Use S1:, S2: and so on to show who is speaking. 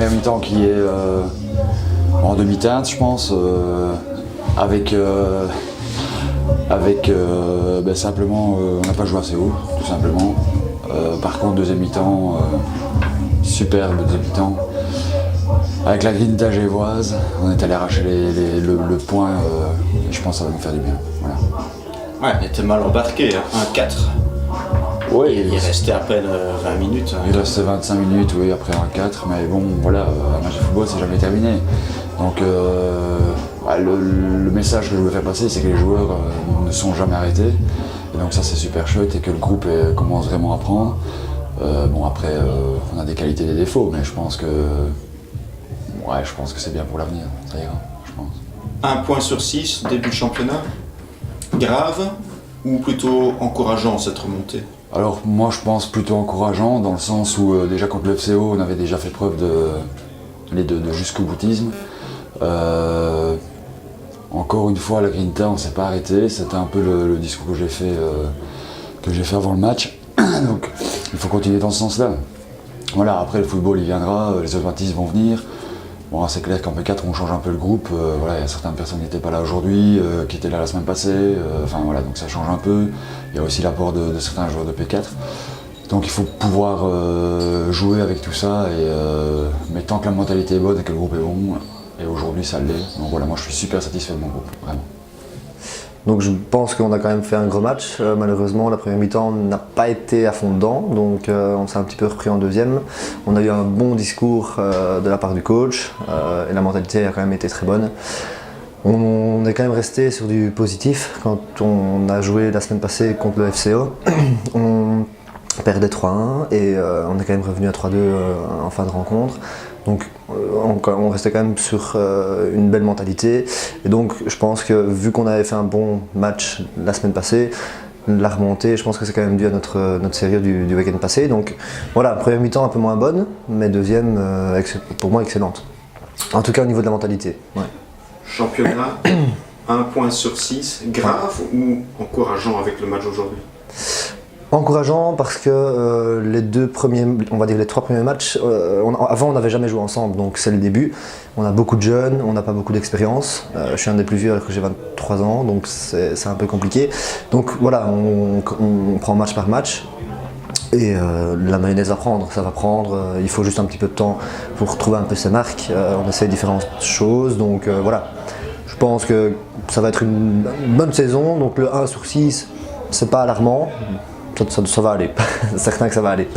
S1: première mi-temps qui est en demi-teinte, je pense, avec simplement on n'a pas joué assez haut, tout simplement. Par contre, deuxième mi-temps, superbe deuxième mi-temps. Avec la grinta gévoise, on est allé arracher le point et je pense que ça va nous faire du bien. Voilà.
S2: Ouais, il était mal embarqué, hein. 1-4.
S1: Oui,
S2: Il restait à peine 20 minutes.
S1: Il restait 25 minutes, oui, après 1-4, mais bon, voilà, un match de football, c'est jamais terminé. Donc, le message que je veux faire passer, c'est que les joueurs ne sont jamais arrêtés. Et donc ça, c'est super chouette et que le groupe commence vraiment à prendre. Bon, après, on a des qualités et des défauts, mais je pense que c'est bien pour l'avenir, ça ira, je pense.
S2: 1 point sur 6, début de championnat. Grave ou plutôt encourageant cette remontée?
S1: Alors moi je pense plutôt encourageant dans le sens où déjà contre le FCO on avait déjà fait preuve de jusqu'au boutisme. Encore une fois à la Grinta on ne s'est pas arrêté, c'était un peu le discours que j'ai fait avant le match. Donc il faut continuer dans ce sens-là. Voilà, après le football il viendra, les automatismes vont venir. Bon, c'est clair qu'en P4 on change un peu le groupe, voilà, il y a certaines personnes qui n'étaient pas là aujourd'hui, qui étaient là la semaine passée, enfin voilà, donc ça change un peu. Il y a aussi l'apport de certains joueurs de P4. Donc il faut pouvoir jouer avec tout ça, mais tant que la mentalité est bonne et que le groupe est bon, et aujourd'hui ça l'est, donc voilà, moi je suis super satisfait de mon groupe, vraiment.
S3: Donc je pense qu'on a quand même fait un gros match. Malheureusement, la première mi-temps n'a pas été à fond dedans, donc on s'est un petit peu repris en deuxième. On a eu un bon discours de la part du coach et la mentalité a quand même été très bonne. On est quand même resté sur du positif quand on a joué la semaine passée contre le FCO. On perdait 3-1 et on est quand même revenu à 3-2 en fin de rencontre. Donc on restait quand même sur une belle mentalité et donc je pense que vu qu'on avait fait un bon match la semaine passée, la remontée, je pense que c'est quand même dû à notre série du week-end passé. Donc voilà, première mi-temps un peu moins bonne, mais deuxième pour moi excellente. En tout cas au niveau de la mentalité. Ouais.
S2: Championnat, 1 point sur 6, grave ou encourageant avec le match d'aujourd'hui?
S3: Encourageant parce que les 3 premiers matchs, avant on n'avait jamais joué ensemble, donc c'est le début. On a beaucoup de jeunes, on n'a pas beaucoup d'expérience. Je suis un des plus vieux alors que j'ai 23 ans, donc c'est un peu compliqué. Donc voilà, on prend match par match. Et la mayonnaise va prendre, ça va prendre, il faut juste un petit peu de temps pour trouver un peu ses marques. On essaie différentes choses, donc voilà. Je pense que ça va être une bonne saison, donc le 1 sur 6, c'est pas alarmant. Ça va aller, certain que ça va aller.